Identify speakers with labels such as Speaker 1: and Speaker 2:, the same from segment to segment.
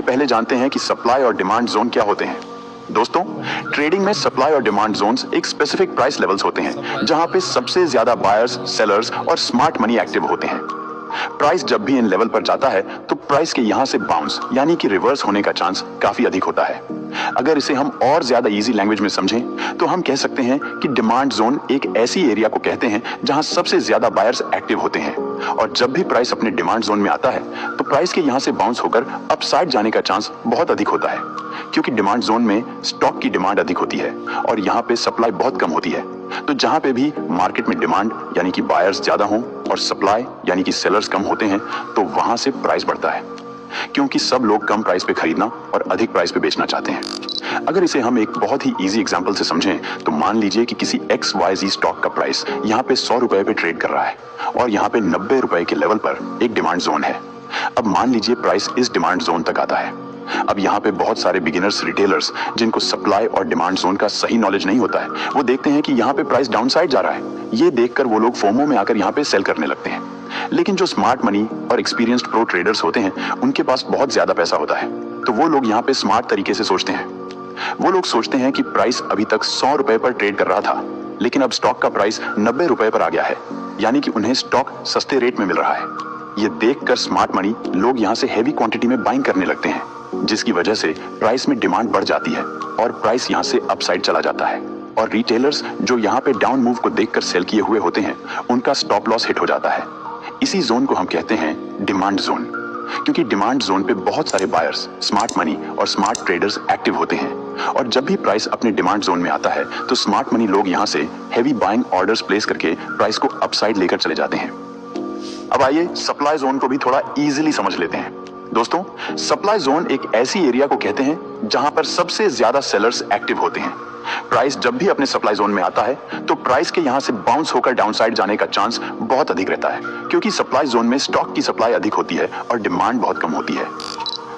Speaker 1: पहले जानते हैं कि सप्लाई और डिमांड जोन क्या होते हैं। दोस्तों, ट्रेडिंग में सप्लाई और डिमांड जोन्स एक स्पेसिफिक प्राइस लेवल्स होते हैं जहां पे सबसे ज्यादा बायर्स, सेलर्स और स्मार्ट मनी एक्टिव होते हैं। प्राइस जब भी इन लेवल पर जाता है तो प्राइस के यहां से बाउंस यानी कि रिवर्स होने का चांस काफी अधिक होता है। अगर इसे हम और ज्यादा इजी लैंग्वेज में समझें तो हम कह सकते हैं कि डिमांड जोन एक ऐसी एरिया को कहते हैं जहां सबसे ज्यादा बायर्स एक्टिव होते हैं, और जब भी प्राइस अपने डिमांड जोन में आता है तो प्राइस के यहां से बाउंस होकर अपसाइड जाने का चांस बहुत अधिक होता है, क्योंकि डिमांड जोन में स्टॉक की डिमांड अधिक होती है और यहाँ पे सप्लाई बहुत कम होती है। तो जहां पे भी मार्केट में डिमांड यानी कि बायर्स ज्यादा हों और सप्लाई यानी कि सेलर्स कम होते हैं तो वहां से प्राइस बढ़ता है, क्योंकि सब लोग कम प्राइस पे खरीदना और अधिक प्राइस पे बेचना चाहते हैं। अगर इसे हम एक बहुत ही इजी एग्जांपल से समझें तो मान लीजिए कि किसी XYZ स्टॉक का प्राइस यहाँ पे 100 रुपए पे ट्रेड कर रहा है और यहाँ पे 90 रुपए के लेवल पर एक डिमांड जोन है। अब मान लीजिए प्राइस इस डिमांड जोन तक आता है। अब यहाँ पे बहुत सारे बिगिनर्स, रिटेलर्स जिनको सप्लाई और डिमांड जोन का सही नॉलेज नहीं होता है, वो देखते हैं कि यहाँ पे प्राइस डाउन साइड जा रहा है। ये देखकर वो लोग फोमो में आकर यहाँ पे सेल करने लगते हैं। लेकिन जो स्मार्ट मनी और एक्सपीरियंस्ड प्रो ट्रेडर्स होते हैं उनके पास बहुत ज्यादा पैसा होता है, तो वो लोग यहाँ पे स्मार्ट तरीके से सोचते हैं। वो लोग सोचते हैं कि प्राइस अभी तक 100 रुपए पर ट्रेड कर रहा था, लेकिन अब स्टॉक का प्राइस 90 रुपए पर आ गया है, यानी कि उन्हें स्टॉक सस्ते रेट में मिल रहा है। ये देखकर स्मार्ट मनी लोग यहाँ से हेवी क्वांटिटी में बाइंग करने लगते हैं, जिसकी वजह से प्राइस में डिमांड बढ़ जाती है और प्राइस यहाँ से अपसाइड चला जाता है। और रिटेलर्स जो यहाँ पे डाउन मूव को देखकर सेल किए हुए होते हैं उनका स्टॉप लॉस हिट हो जाता है। इसी जोन को हम कहते हैं डिमांड जोन, क्योंकि डिमांड जोन पे बहुत सारे बायर्स, स्मार्ट मनी और स्मार्ट ट्रेडर्स एक्टिव होते हैं, और जब भी प्राइस अपने डिमांड जोन में आता है तो स्मार्ट मनी लोग यहाँ से हेवी बाइंग ऑर्डर्स प्लेस करके प्राइस को अपसाइड लेकर चले जाते हैं। अब आइए सप्लाई जोन को भी थोड़ा इजीली समझ लेते हैं। दोस्तों, सप्लाई जोन एक ऐसी एरिया को कहते हैं जहां पर सबसे ज्यादा सेलर्स एक्टिव होते हैं। प्राइस जब भी अपने सप्लाई जोन में आता है तो प्राइस के यहां से बाउंस होकर डाउनसाइड जाने का चांस बहुत अधिक रहता है, क्योंकि सप्लाई जोन में स्टॉक की सप्लाई अधिक होती है और डिमांड बहुत कम होती है।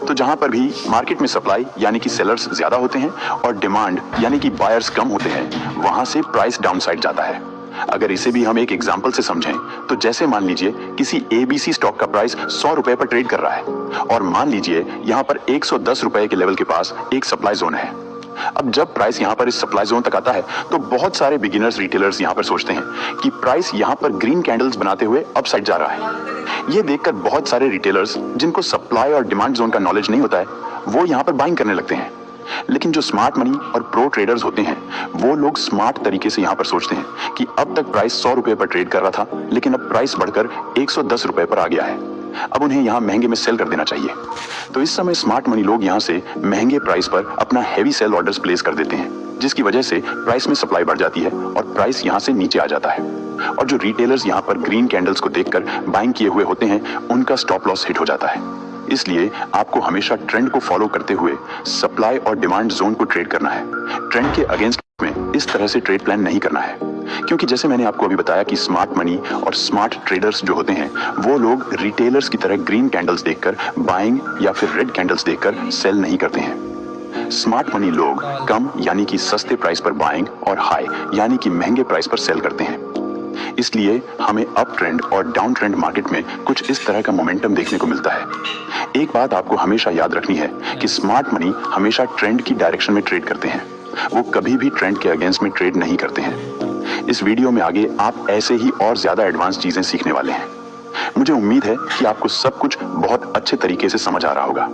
Speaker 1: तो जहां पर भी मार्केट में सप्लाई यानी कि सेलर्स ज्यादा होते हैं और डिमांड यानी कि बायर्स कम होते हैं, वहां से प्राइस डाउनसाइड जाता है। अगर इसे भी हम एक एग्जांपल से समझें तो जैसे मान लीजिए किसी ABC स्टॉक का प्राइस 100 रुपए पर ट्रेड कर रहा है और मान लीजिए यहाँ पर 110 रुपए के लेवल के पास एक सप्लाई जोन है। अब जब प्राइस यहाँ पर इस सप्लाई जोन तक आता है तो बहुत सारे बिगिनर्स, रिटेलर्स यहाँ पर सोचते हैं कि प्राइस यहाँ पर ग्रीन कैंडल्स बनाते हुए अपसाइड जा रहा है। ये देखकर बहुत सारे रिटेलर्स जिनको सप्लाई और डिमांड जोन का नॉलेज नहीं होता है वो यहाँ पर बाइंग करने लगते हैं। लेकिन जो स्मार्ट मनी और प्रो ट्रेडर्स होते हैं वो लोग स्मार्ट तरीके से यहाँ पर सोचते हैं कि अब तक प्राइस 100 रुपए पर ट्रेड कर रहा था, लेकिन अब प्राइस बढ़कर 110 रुपए पर आ गया है। अब उन्हें यहाँ महंगे में सेल कर देना चाहिए। तो इस समय स्मार्ट मनी लोग यहाँ से महंगे प्राइस पर अपना हेवी सेल ऑर्डर्स प्लेस कर देते हैं, जिसकी वजह से प्राइस में सप्लाई बढ़ जाती है और प्राइस यहाँ से नीचे आ जाता है। और जो रिटेलर्स यहाँ पर ग्रीन कैंडल्स को देखकर बाइंग किए हुए होते हैं उनका स्टॉप लॉस हिट हो जाता है। इसलिए आपको हमेशा ट्रेंड को फॉलो करते हुए सप्लाई और डिमांड जोन को ट्रेड करना है। ट्रेंड के अगेंस्ट में इस तरह से ट्रेड प्लान नहीं करना है, क्योंकि जैसे मैंने आपको अभी बताया कि स्मार्ट मनी और स्मार्ट ट्रेडर्स जो होते हैं वो लोग रिटेलर्स की तरह ग्रीन कैंडल्स देखकर बाइंग या फिर रेड कैंडल्स देखकर सेल नहीं करते हैं। स्मार्ट मनी लोग कम यानी कि सस्ते प्राइस पर बाइंग और हाई यानी कि महंगे प्राइस पर सेल करते हैं। इसलिए हमें अप ट्रेंड और डाउन ट्रेंड मार्केट में कुछ इस तरह का मोमेंटम देखने को मिलता है। एक बात आपको हमेशा याद रखनी है कि स्मार्ट मनी हमेशा ट्रेंड की डायरेक्शन में ट्रेड करते हैं, वो कभी भी ट्रेंड के अगेंस्ट में ट्रेड नहीं करते हैं। इस वीडियो में आगे आप ऐसे ही और ज्यादा एडवांस चीजें सीखने वाले हैं। मुझे उम्मीद है कि आपको सब कुछ बहुत अच्छे तरीके से समझ आ रहा होगा।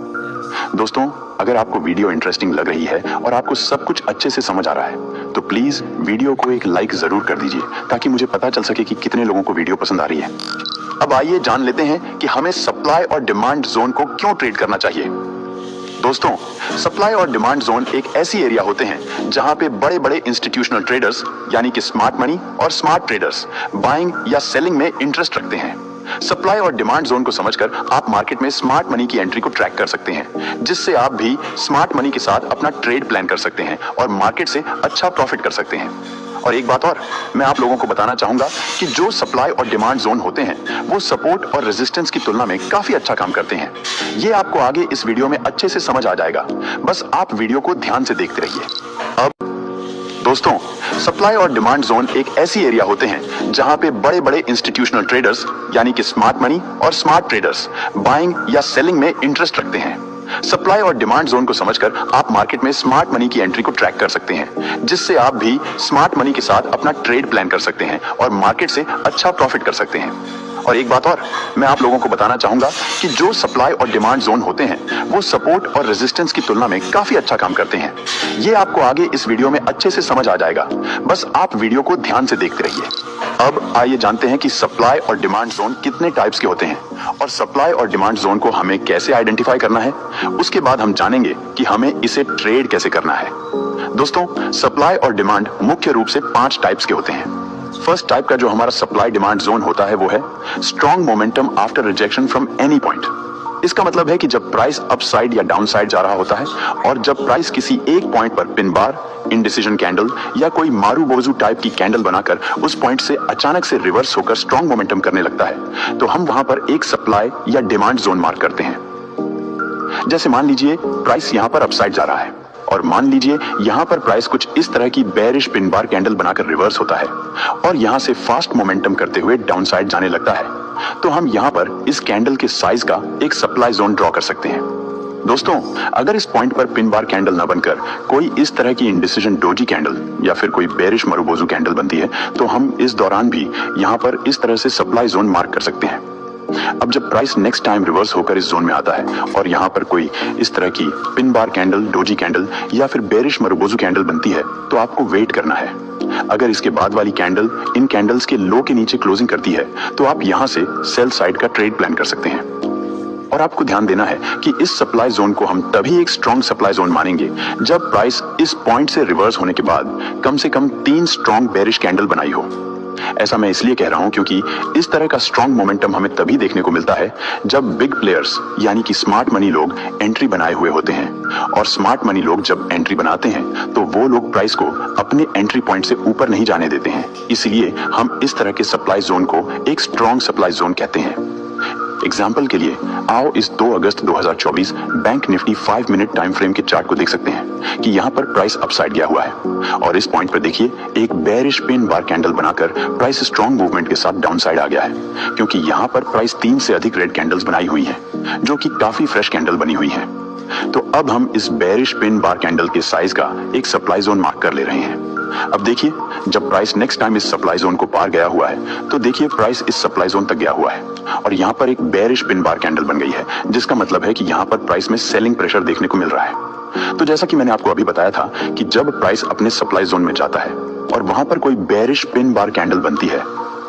Speaker 1: दोस्तों, अगर आपको वीडियो इंटरेस्टिंग लग रही है और आपको सब कुछ अच्छे से समझ आ रहा है तो प्लीज वीडियो को एक लाइक जरूर कर दीजिए, ताकि मुझे पता चल सके कि कितने लोगों को वीडियो पसंद आ रही है। अब आइए जान लेते हैं कि हमें सप्लाई और डिमांड जोन को क्यों ट्रेड करना चाहिए। दोस्तों, सप्लाई और डिमांड जोन एक ऐसी एरिया होते हैं जहां पे बड़े बड़े इंस्टीट्यूशनल ट्रेडर्स यानी कि स्मार्ट मनी और स्मार्ट ट्रेडर्स बाइंग या सेलिंग में इंटरेस्ट रखते हैं। सप्लाई और डिमांड जोन को समझकर आप मार्केट में स्मार्ट मनी की एंट्री को ट्रैक कर सकते हैं, जिससे आप भी स्मार्ट मनी के साथ अपना ट्रेड प्लान कर सकते हैं और मार्केट से अच्छा प्रॉफिट कर सकते हैं। और एक बात और मैं आप लोगों को बताना चाहूंगा कि जो सप्लाई और डिमांड जोन होते हैं वो सपोर्ट और रेजिस्टेंस की तुलना में काफी अच्छा काम करते हैं। ये आपको आगे इस वीडियो में अच्छे से समझ आ जाएगा, बस आप वीडियो को ध्यान से देखते रहिए। अब दोस्तों, सप्लाई और डिमांड जोन एक ऐसी एरिया होते हैं जहां पे बड़े बड़े इंस्टीट्यूशनल ट्रेडर्स यानी कि स्मार्ट मनी और स्मार्ट ट्रेडर्स बाइंग या सेलिंग में इंटरेस्ट रखते हैं। सप्लाई और डिमांड जोन को समझकर आप मार्केट में स्मार्ट मनी की एंट्री को ट्रैक कर सकते हैं, जिससे आप भी स्मार्ट मनी के साथ अपना ट्रेड प्लान कर सकते हैं और मार्केट से अच्छा प्रॉफिट कर सकते हैं। और एक बात और मैं आप लोगों को बताना चाहूंगा कि जो सप्लाई और डिमांड जोन होते हैं वो सपोर्ट और रेजिस्टेंस की तुलना में काफी अच्छा काम करते हैं। ये आपको आगे इस वीडियो में अच्छे से समझ आ जाएगा, बस आप वीडियो को ध्यान से देखते रहिए। अब आइए जानते हैं कि सप्लाई और डिमांड जोन कितने टाइप्स के होते हैं और सप्लाई और डिमांड जोन को हमें कैसे आइडेंटिफाई करना है। उसके बाद हम जानेंगे कि हमें इसे ट्रेड कैसे करना है। दोस्तों, सप्लाई और डिमांड मुख्य रूप से 5 टाइप्स के होते हैं। फर्स्ट टाइप का जो हमारा सप्लाई डिमांड जोन होता है वो है strong momentum after rejection from any point. इसका मतलब है कि जब प्राइस अपसाइड या डाउनसाइड जा रहा होता है और जब प्राइस किसी एक पॉइंट पर पिन बार, इंडिसीजन कैंडल या कोई मारूबोजू टाइप की कैंडल बनाकर उस पॉइंट से अचानक से रिवर्स होकर स्ट्रॉन्ग मोमेंटम करने लगता है, तो हम वहां पर एक सप्लाई या डिमांड जोन मार्क करते हैं। जैसे मान लीजिए प्राइस यहां पर अपसाइड जा रहा है और मान लीजिए यहां पर प्राइस कुछ इस तरह की बेरिश पिन बार कैंडल बनाकर रिवर्स होता है और यहां से फास्ट मोमेंटम करते हुए डाउनसाइड जाने लगता है, तो हम यहां पर इस कैंडल के साइज का एक सप्लाई जोन ड्रॉ कर सकते हैं। दोस्तों, अगर इस पॉइंट पर पिन बार कैंडल न बनकर कोई इस तरह की इंडिसीजन डोजी कैंडल या फिर कोई बेरिश मारूबोजू कैंडल बनती है, तो हम इस दौरान भी यहां पर इस तरह से सप्लाई जोन मार्क कर सकते हैं। अब जब प्राइस नेक्स्ट टाइम रिवर्स होकर इस जोन में आता है और यहां पर कोई इस तरह की pin bar candle, doji candle या फिर बेरिश मारूबोजू कैंडल बनती है, तो आपको वेट करना है। अगर इसके बाद वाली कैंडल इन कैंडल्स के लो के नीचे क्लोजिंग करती है, तो आप यहां से सेल साइड का ट्रेड प्लान कर सकते हैं। और आपको ध्यान देना है कि इस सप्लाई जोन को हम तभी एक स्ट्रॉन्ग सप्लाई जोन मानेंगे जब प्राइस इस पॉइंट से रिवर्स होने के बाद कम से कम 3 स्ट्रॉन्ग बेरिश कैंडल बनाई हो। ऐसा मैं इसलिए कह रहा हूं क्योंकि इस तरह का स्ट्रॉन्ग मोमेंटम हमें तभी देखने को मिलता है जब बिग प्लेयर्स यानी कि स्मार्ट मनी लोग एंट्री बनाए हुए होते हैं। और स्मार्ट मनी लोग जब एंट्री बनाते हैं तो वो लोग प्राइस को अपने एंट्री पॉइंट से ऊपर नहीं जाने देते हैं, इसलिए हम इस तरह के सप्लाई जोन को एक स्ट्रॉन्ग सप्लाई जोन कहते हैं। एग्जाम्पल के लिए आओ इस 2 अगस्त 2024 bank Nifty 5 minute time frame के चार्ट को देख सकते हैं कि यहाँ पर प्राइस अपसाइड गया हुआ है और इस पॉइंट पर देखिए एक बेरिश पिन बार कैंडल बनाकर प्राइस स्ट्रॉन्ग मूवमेंट के साथ डाउनसाइड आ गया है, क्योंकि यहाँ पर प्राइस 3 से अधिक रेड कैंडल्स बनाई हुई हैं जो कि काफी फ्रेश कैंडल बनी हुई हैं। तो अब हम इस बेरिश पिन बार कैंडल के साइज का एक सप्लाई जोन मार्क कर ले रहे हैं। अब देखिए जब प्राइस नेक्स्ट टाइम इस सप्लाई जोन को पार गया हुआ है, तो देखिए प्राइस इस सप्लाई जोन तक गया हुआ है और यहाँ पर एक बेरिश पिन बार कैंडल बन गई है, जिसका मतलब है कि यहाँ पर प्राइस में सेलिंग प्रेशर देखने को मिल रहा है। तो जैसा कि मैंने आपको अभी बताया था कि जब प्राइस अपने सप्लाई जोन में जाता है और वहां पर कोई बेरिश पिन बार कैंडल बनती है,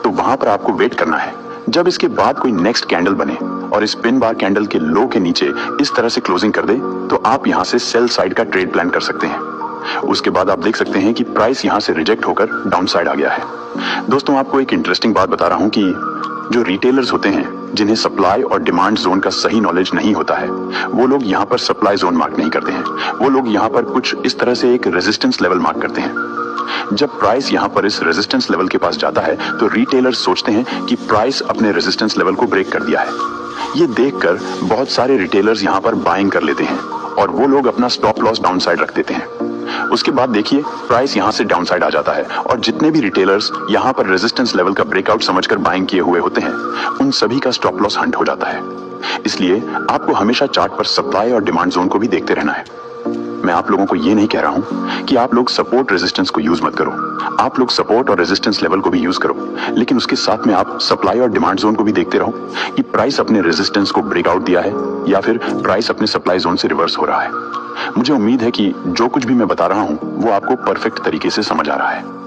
Speaker 1: तो वहां पर आपको वेट करना है। जब इसके बाद कोई नेक्स्ट कैंडल बने और इस पिन बार कैंडल के लो के नीचे इस तरह से क्लोजिंग कर दे, तो आप यहाँ से सेल साइड का ट्रेड प्लान कर सकते हैं। उसके बाद आप देख सकते हैं कि प्राइस यहां से रिजेक्ट होकर डाउन साइड आ गया है। दोस्तों, आपको एक इंटरेस्टिंग बात बता रहा हूं कि जो रिटेलर्स होते हैं जिन्हें सप्लाई और डिमांड जोन का सही नॉलेज नहीं होता है, वो लोग यहाँ पर सप्लाई जोन मार्क नहीं करते हैं। वो लोग यहाँ पर कुछ इस तरह से एक रेजिस्टेंस लेवल मार्क करते हैं। जब प्राइस यहाँ पर इस रेजिस्टेंस लेवल के पास जाता है, तो रिटेलर्स सोचते हैं कि प्राइस अपने रेजिस्टेंस लेवल को ब्रेक कर दिया है। ये देखकर बहुत सारे रिटेलर्स यहाँ पर बाइंग कर लेते हैं और वो लोग अपना स्टॉप लॉस डाउन साइड रख देते हैं। उसके बाद देखिए प्राइस यहां से डाउन साइड आ जाता है और जितने भी रिटेलर्स यहां पर रेजिस्टेंस लेवल का ब्रेकआउट समझकर बाइंग किए हुए होते हैं, उन सभी का स्टॉप लॉस हंट हो जाता है। इसलिए आपको हमेशा चार्ट पर सप्लाई और डिमांड जोन को भी देखते रहना है। मैं आप लोगों को ये नहीं कह रहा हूं कि आप लोग सपोर्ट रेजिस्टेंस को यूज मत करो, आप लोग सपोर्ट और रेजिस्टेंस लेवल को भी यूज करो, लेकिन उसके साथ में आप सप्लाई और डिमांड जोन को भी देखते रहो कि प्राइस अपने रेजिस्टेंस को ब्रेकआउट दिया है या फिर प्राइस अपने सप्लाई जोन से रिवर्स हो रहा है। मुझे उम्मीद है कि जो कुछ भी मैं बता रहा हूं वो आपको परफेक्ट तरीके से समझ आ रहा है।